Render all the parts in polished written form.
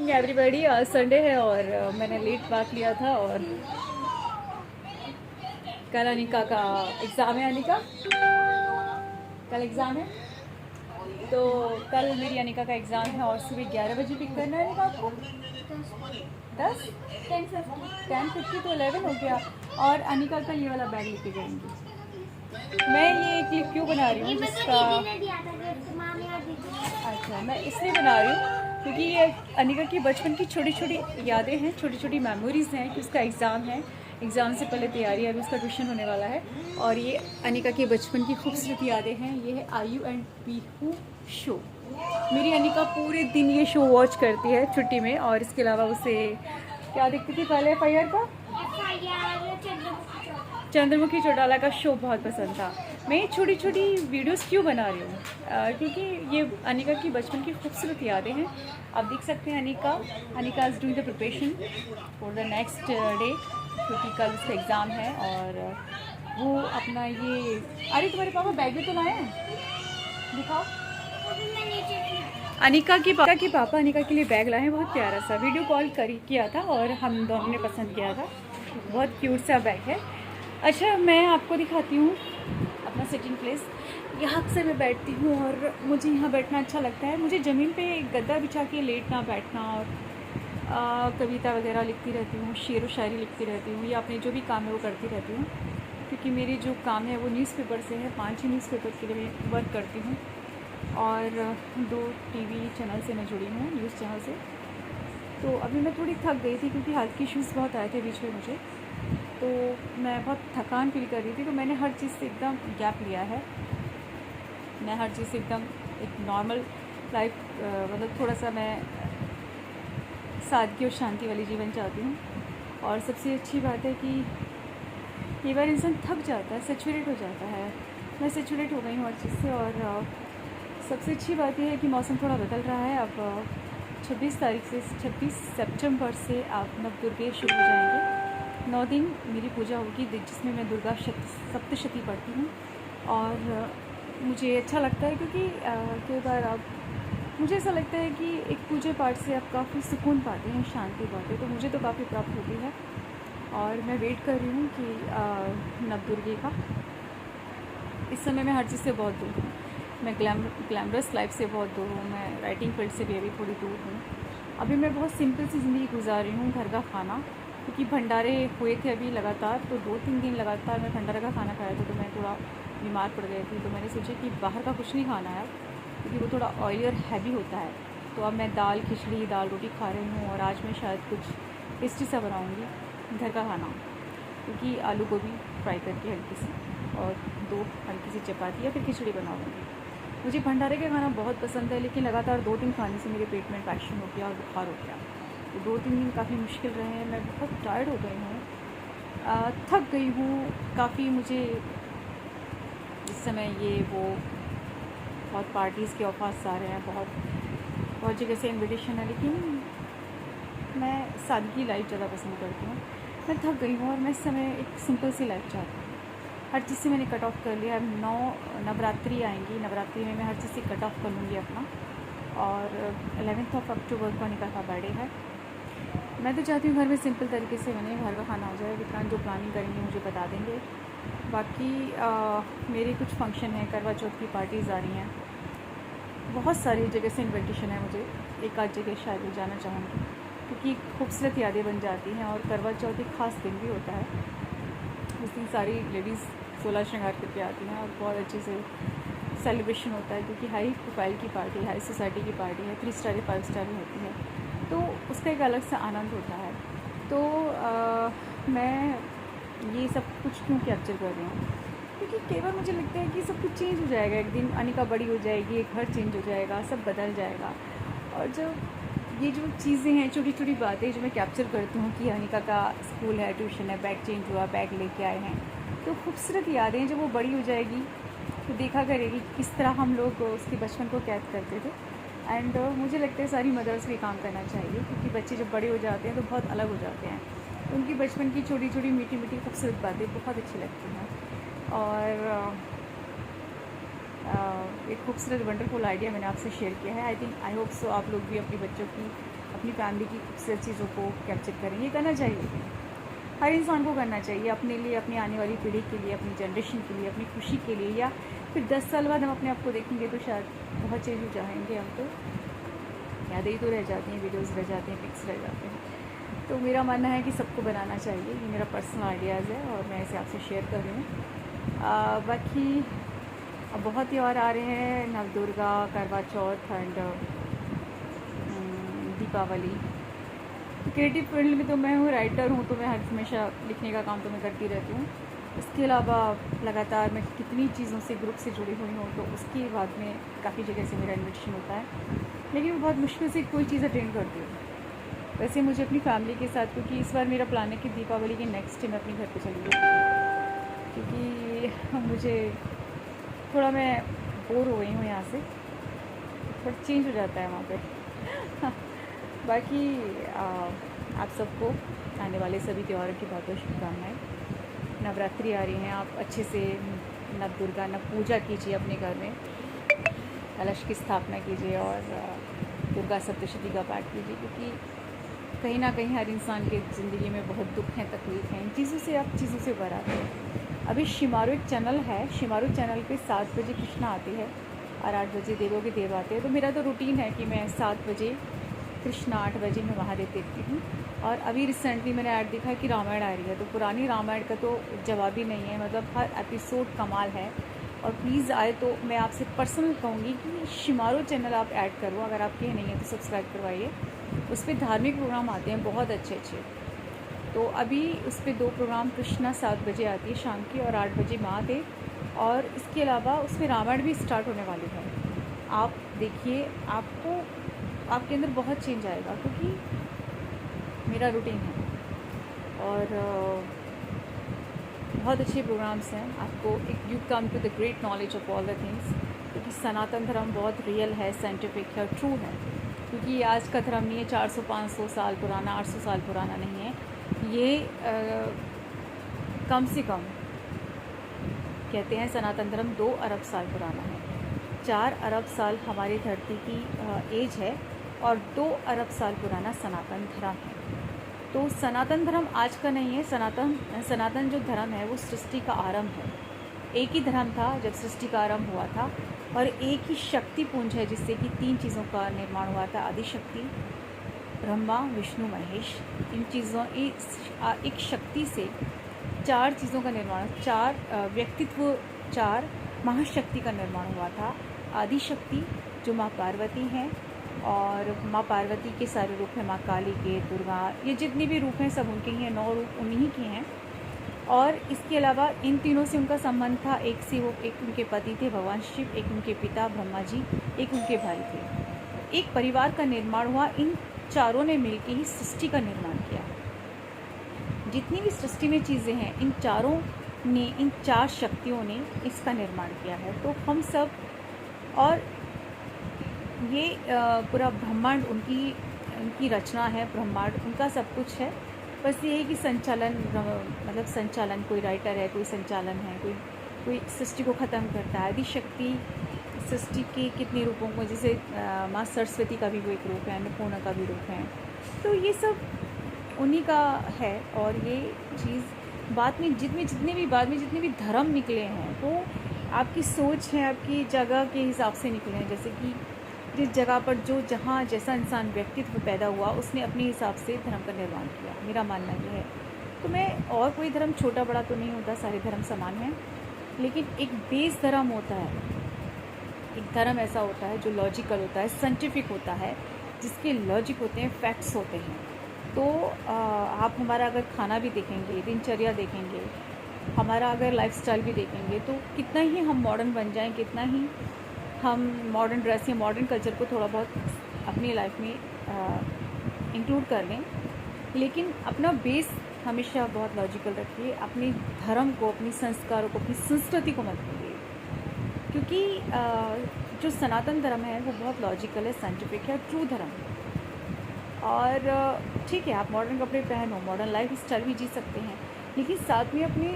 Morning everybody. आज Sunday है और मैंने लेट बात लिया था और कल अनिका का एग्ज़ाम है। अनिका कल एग्ज़ाम है, तो कल मेरी अनिका का एग्ज़ाम है और सुबह 11 बजे पिक करना है अनिका आपको। 10:50 तो 11 हो गया। और अनिका का ये वाला बैग लेके जाएंगी। मैं ये क्लिप क्यों बना रही हूँ जिसका, अच्छा मैं इसलिए बना रही हूँ क्योंकि ये अनिका की बचपन की छोटी छोटी यादें हैं, छोटी छोटी मेमोरीज़ हैं कि उसका एग्ज़ाम है, एग्ज़ाम से पहले तैयारी है, अभी उसका ट्यूशन होने वाला है। और ये अनिका के बचपन की खूबसूरत यादें हैं। ये है आयु एंड पीहू शो। मेरी अनिका पूरे दिन ये शो वॉच करती है छुट्टी में। और इसके अलावा उसे क्या देखती थी पहले, FIR का, चंद्रमुखी चौटाला का शो बहुत पसंद था। मैं छोटी छोटी वीडियोस क्यों बना रही हूँ क्योंकि ये अनिका की बचपन की खूबसूरत यादें हैं। आप देख सकते हैं Anika is doing the preparation for the next day, क्योंकि कल उसका एग्ज़ाम है। और वो अपना ये, अरे तुम्हारे पापा बैग भी तो लाए हैं, दिखाओ। अनिका के पापा अनिका के लिए बैग लाए हैं, बहुत प्यारा सा। वीडियो कॉल किया था और हम दोनों ने पसंद किया था। बहुत क्यूट सा बैग है। अच्छा मैं आपको दिखाती हूँ अपना सिटिंग प्लेस। यहाँ से मैं बैठती हूँ और मुझे यहाँ बैठना अच्छा लगता है। मुझे ज़मीन पे गद्दा बिछा के लेटना बैठना और कविता वगैरह लिखती रहती हूँ, शेर व शायरी लिखती रहती हूँ, या अपने जो भी काम है वो करती रहती हूँ। क्योंकि मेरी जो काम है वो न्यूज़पेपर से है। 5 न्यूज़पेपर के लिए मैं वर्क करती हूँ और 2 TV चैनल से मैं जुड़ी हूँ, न्यूज़ चैनल से। तो अभी मैं थोड़ी थक गई थी क्योंकि हेल्थ के इश्यूज़ बहुत आए थे बीच में मुझे, तो मैं बहुत थकान फील कर रही थी। तो मैंने हर चीज़ से एकदम गैप लिया है। मैं हर चीज़ से एकदम एक नॉर्मल लाइफ, मतलब थोड़ा सा मैं सादगी और शांति वाली जीवन चाहती हूँ। और सबसे अच्छी बात है कि कई बार इंसान थक जाता है, सेचुरेट हो जाता है। मैं सेचुरेट हो गई हूँ हर चीज़ से। और सबसे अच्छी बात यह है कि मौसम थोड़ा बदल रहा है। अब 26 सितंबर से आप नवदुर्गे शुरू हो जाएंगे। 9 दिन मेरी पूजा होगी जिसमें मैं दुर्गा सप्तशती पढ़ती हूँ। और मुझे अच्छा लगता है क्योंकि कई बार आप, मुझे ऐसा लगता है कि एक पूजा पाठ से आप काफ़ी सुकून पाते हैं, शांति पाते हैं। तो मुझे तो काफ़ी प्राप्त होती है और मैं वेट कर रही हूँ कि नवदुर्गे का। इस समय मैं हर चीज़ से बहुत दूर हूँ। मैं ग्लैमरस लाइफ से बहुत दूर हूँ। मैं राइटिंग फील्ड से भी अभी थोड़ी दूर हूँ। अभी मैं बहुत सिंपल सी ज़िंदगी गुजार रही हूँ। घर का खाना, क्योंकि भंडारे हुए थे अभी लगातार, तो 2-3 दिन लगातार मैं भंडारे का खाना खाया था, तो मैं थोड़ा बीमार पड़ गई थी। तो मैंने सोचा कि बाहर का कुछ नहीं खाना है क्योंकि वो थोड़ा ऑयली और हैवी होता है। तो अब मैं दाल खिचड़ी, दाल रोटी खा रही हूँ। और आज मैं शायद कुछ टेस्टी सा बनाऊँगी घर का खाना, क्योंकि आलू गोभी फ्राई करके हल्की सी और 2 हल्की सी चपाती या फिर खिचड़ी बनाऊँगी। मुझे भंडारे का खाना बहुत पसंद है, लेकिन लगातार 2 दिन खाने से मेरे पेट में इन्फेक्शन हो गया और बुखार हो गया। तो 2-3 दिन काफ़ी मुश्किल रहे हैं। मैं बहुत टायर्ड हो गई हूँ, थक गई हूँ काफ़ी। मुझे इस समय ये वो बहुत पार्टीज़ के ऑफर्स आ रहे हैं, बहुत जगह से इन्विटेशन है, लेकिन मैं सादगी लाइफ ज़्यादा पसंद करती हूँ। मैं थक गई हूँ और मैं इस समय एक सिंपल सी लाइफ चाहती हूँ। हर चीज़ से मैंने कट ऑफ कर लिया। 9 नवरात्रि आएंगी, नवरात्रि में मैं हर चीज़ से कट ऑफ कर लूँगी अपना। और 11 अक्टूबर को अनिका का बर्थडे है। मैं तो चाहती हूँ घर में सिंपल तरीके से बने, घर का खाना हो जाए। विक्रांत जो प्लानिंग करेंगे मुझे बता देंगे। बाकी मेरे कुछ फंक्शन हैं, करवा चौथ की पार्टीज़ आ रही हैं, बहुत सारी जगह से इन्विटेशन है मुझे। एक आध जगह शायद मैं जाना चाहूँगी क्योंकि खूबसूरत यादें बन जाती हैं। और करवा चौथ एक ख़ास दिन भी होता है। उस दिन सारी लेडीज़ 16 श्रृंगार करके आती हैं और बहुत अच्छे से सेलिब्रेशन होता है, क्योंकि हाई प्रोफाइल की पार्टी, हाई सोसाइटी की पार्टी है, 3 स्टार 5 स्टार में होती है, तो उसका एक अलग सा आनंद होता है। तो मैं ये सब कुछ क्यों कैप्चर कर रही हूँ, क्योंकि कई बार मुझे लगता है कि सब कुछ चेंज हो जाएगा। एक दिन अनिका बड़ी हो जाएगी, घर चेंज हो जाएगा, सब बदल जाएगा। और जब ये जो चीज़ें हैं, छोटी छोटी बातें जो मैं कैप्चर करती हूँ कि अनिका का स्कूल है, ट्यूशन है, बैग चेंज हुआ, बैग लेके आए हैं, तो खूबसूरत यादें जब वो बड़ी हो जाएगी तो देखा करेगी किस तरह हम लोग उसके बचपन को कैद करते थे। एंड मुझे लगता है सारी मदर्स भी काम करना चाहिए, क्योंकि बच्चे जब बड़े हो जाते हैं तो बहुत अलग हो जाते हैं। उनकी बचपन की छोटी छोटी मीठी मीठी खूबसूरत बातें बहुत अच्छी लगती हैं। और एक खूबसूरत वंडरफुल आइडिया मैंने आपसे शेयर किया है। आई होप सो आप लोग भी अपने बच्चों की, अपनी फैमिली की खूबसूरत चीज़ों को कैप्चर करें। ये करना चाहिए, हर इंसान को करना चाहिए, अपने लिए, अपनी आने वाली पीढ़ी के लिए, अपनी जनरेशन के लिए, अपनी खुशी के लिए। या फिर 10 साल बाद हम अपने आप को देखेंगे तो शायद बहुत चेंज हो जाएंगे हम, तो यादें ही तो रह जाती हैं, वीडियोज़ रह जाते हैं, पिक्स रह जाते हैं। तो मेरा मानना है कि सबको बनाना चाहिए, ये मेरा पर्सनल आइडियाज़ है और मैं इसे आपसे शेयर कर रही हूँ। बाकी अब बहुत त्यौहार आ रहे हैं, नवदुर्गा, करवा चौथ एंड दीपावली। क्रिएटिव फील्ड में तो मैं हूँ, राइटर हूँ, तो मैं हमेशा लिखने का काम तो मैं करती रहती हूँ। इसके अलावा लगातार मैं कितनी चीज़ों से, ग्रुप से जुड़ी हुई हूँ, तो उसके बाद में काफ़ी जगह से मेरा इन्विटेशन होता है, लेकिन मैं बहुत मुश्किल से कोई चीज़ अटेंड करती हूँ। वैसे मुझे अपनी फैमिली के साथ, क्योंकि इस बार मेरा प्लान है कि दीपावली के नेक्स्ट डे मैं अपने घर पे चली जाऊँ, क्योंकि मुझे थोड़ा, मैं बोर हो गई हूँ यहाँ से, थोड़ा चेंज हो जाता है वहाँ पे। बाकी आप सबको आने वाले सभी त्योहारों की बहुत बहुत शुभकामनाएँ। नवरात्रि आ रही हैं, आप अच्छे से नव दुर्गा नव पूजा कीजिए, अपने घर में कलश की स्थापना कीजिए और दुर्गा सप्तशती का पाठ कीजिए, क्योंकि कहीं ना कहीं हर इंसान के ज़िंदगी में बहुत दुख हैं, तकलीफ हैं, इन चीज़ों से आप चीज़ों से उबर आते हैं। अभी शिमारू एक चैनल है, शिमारू चैनल पे 7 बजे कृष्णा आती है और 8 बजे देवों के देव आते हैं। तो मेरा तो रूटीन है कि मैं 7 बजे कृष्णा, 8 बजे मैं महादेव देखती हूँ। और अभी रिसेंटली मैंने ऐड देखा कि रामायण आ रही है, तो पुरानी रामायण का तो जवाब ही नहीं है, मतलब हर एपिसोड कमाल है। और प्लीज़ आए तो मैं आपसे पर्सनल कहूँगी कि शिमारू चैनल आप ऐड करो, अगर आपके नहीं है तो सब्सक्राइब करवाइए। उस पर धार्मिक प्रोग्राम आते हैं बहुत अच्छे अच्छे। तो अभी उस पर 2 प्रोग्राम, कृष्णा 7 बजे आती है शाम की और 8 बजे महादेव, और इसके अलावा उस पर रामायण भी स्टार्ट होने वाली है। आप देखिए, आपको, आपके अंदर बहुत चेंज आएगा, क्योंकि मेरा रूटीन है और बहुत अच्छे प्रोग्राम्स हैं। आपको एक, you come to the great knowledge of all the things, क्योंकि सनातन धर्म बहुत रियल है, साइंटिफिक है, ट्रू है। क्योंकि ये आज का धर्म नहीं है, 400-500 साल पुराना, 800 साल पुराना नहीं है ये। कम से कम कहते हैं सनातन धर्म 2 अरब साल पुराना है। 4 अरब साल हमारी धरती की एज है और 2 अरब साल पुराना सनातन धर्म है। तो सनातन धर्म आज का नहीं है। सनातन जो धर्म है वो सृष्टि का आरंभ है। एक ही धर्म था जब सृष्टि का आरंभ हुआ था, और एक ही शक्ति पुंज है जिससे कि 3 चीज़ों का निर्माण हुआ था, आदिशक्ति, ब्रह्मा, विष्णु, महेश। इन चीज़ों, एक शक्ति से 4 चीज़ों का निर्माण, 4 व्यक्तित्व, 4 महाशक्ति का निर्माण हुआ था। आदिशक्ति जो माँ पार्वती हैं, और माँ पार्वती के सारे रूप हैं, माँ काली के, दुर्गा, ये जितने भी रूप हैं सब उनके ही हैं, 9 रूप उन्हीं के हैं। और इसके अलावा इन तीनों से उनका संबंध था, एक से वो, एक उनके पति थे भगवान शिव, एक उनके पिता ब्रह्मा जी, एक उनके भाई थे। एक परिवार का निर्माण हुआ, इन चारों ने मिलकर ही सृष्टि का निर्माण किया। जितनी भी सृष्टि में चीज़ें हैं, इन चारों ने, इन 4 शक्तियों ने इसका निर्माण किया है। तो हम सब, और ये पूरा ब्रह्मांड उनकी रचना है, ब्रह्मांड उनका सब कुछ है। बस ये है कि संचालन, मतलब संचालन, कोई राइटर है, कोई संचालन है, कोई सृष्टि को ख़त्म करता है। आदिशक्ति सृष्टि के कितने रूपों को, जैसे माँ सरस्वती का भी वो एक रूप है, अन्नपूर्णा का भी रूप है, तो ये सब उन्हीं का है। और ये चीज़ बाद में जितने भी धर्म निकले हैं, वो आपकी सोच है, आपकी जगह के हिसाब से निकले हैं। जैसे कि जिस जगह पर जहाँ जैसा इंसान व्यक्तित्व पैदा हुआ, उसने अपने हिसाब से धर्म का निर्माण किया, मेरा मानना ये है। तो मैं, और कोई धर्म छोटा बड़ा तो नहीं होता, सारे धर्म समान हैं, लेकिन एक बेस धर्म होता है। एक धर्म ऐसा होता है जो लॉजिकल होता है, साइंटिफिक होता है, जिसके लॉजिक होते हैं, फैक्ट्स होते हैं। तो आप हमारा अगर खाना भी देखेंगे, दिनचर्या देखेंगे, हमारा अगर लाइफस्टाइल भी देखेंगे, तो कितना ही हम मॉडर्न बन जाएं, कितना ही हम मॉडर्न ड्रेस या मॉडर्न कल्चर को थोड़ा बहुत अपनी लाइफ में इंक्लूड कर लें, लेकिन अपना बेस हमेशा बहुत लॉजिकल रखिए। अपने धर्म को, अपनी संस्कारों को, अपनी संस्कृति को मत भूलिए, क्योंकि जो सनातन धर्म है वो बहुत लॉजिकल है, साइंटिफिक है, ट्रू धर्म है। और ठीक है, आप मॉडर्न कपड़े पहनो, मॉडर्न लाइफ स्टाइल भी जी सकते हैं, लेकिन साथ में अपने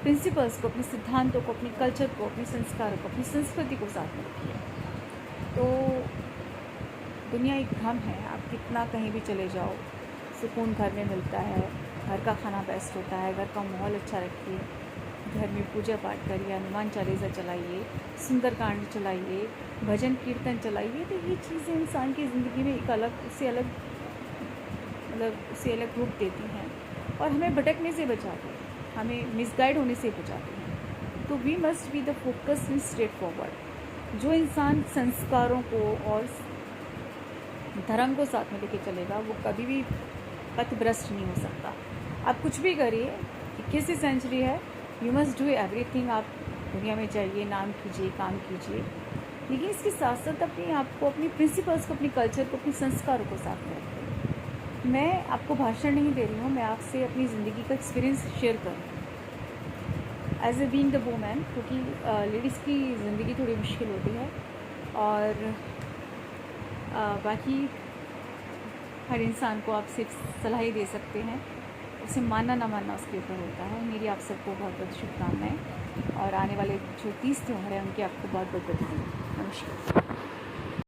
प्रिंसिपल्स को, अपने सिद्धांतों को, अपने कल्चर को, अपने संस्कारों को, अपनी संस्कृति को साथ में रखिए। तो दुनिया एक भ्रम है। आप कितना कहीं भी चले जाओ, सुकून घर में मिलता है, घर का खाना बेस्ट होता है, घर का माहौल अच्छा रखिए, घर में पूजा पाठ करिए, हनुमान चालीसा चलाइए, सुंदरकांड चलाइए, भजन कीर्तन चलाइए, तो ये चीज़ें इंसान की ज़िंदगी में एक अलग उसे अलग रूप देती हैं और हमें भटकने से बचाती हैं, हमें मिसगाइड होने से बचाती हैं। तो we must be the focus in straightforward. जो इंसान संस्कारों को और धर्म को साथ में लेके चलेगा वो कभी भी पथभ्रष्ट नहीं हो सकता। आप कुछ भी करिए, 21वीं सेंचुरी है, यू मस्ट डू एवरीथिंग। आप दुनिया में जाइए, नाम कीजिए, काम कीजिए, लेकिन इसके साथ साथ अपने आप को, अपनी प्रिंसिपल्स को, अपनी कल्चर को, अपने संस्कारों को साथ में रखें। मैं आपको भाषण नहीं दे रही हूँ, मैं आपसे अपनी ज़िंदगी का एक्सपीरियंस शेयर कर रही हूँ as a being the women, क्योंकि लेडीज़ की ज़िंदगी थोड़ी मुश्किल होती है और बाकी हर इंसान को आप सिर्फ सलाह ही दे सकते हैं, उसे मानना ना मानना उसके ऊपर होता है। मेरी आप सबको बहुत बहुत शुभकामनाएं और आने वाले जो 30 त्यौहार हैं उनकी आपको बहुत बहुत बधाई। नमस्कार।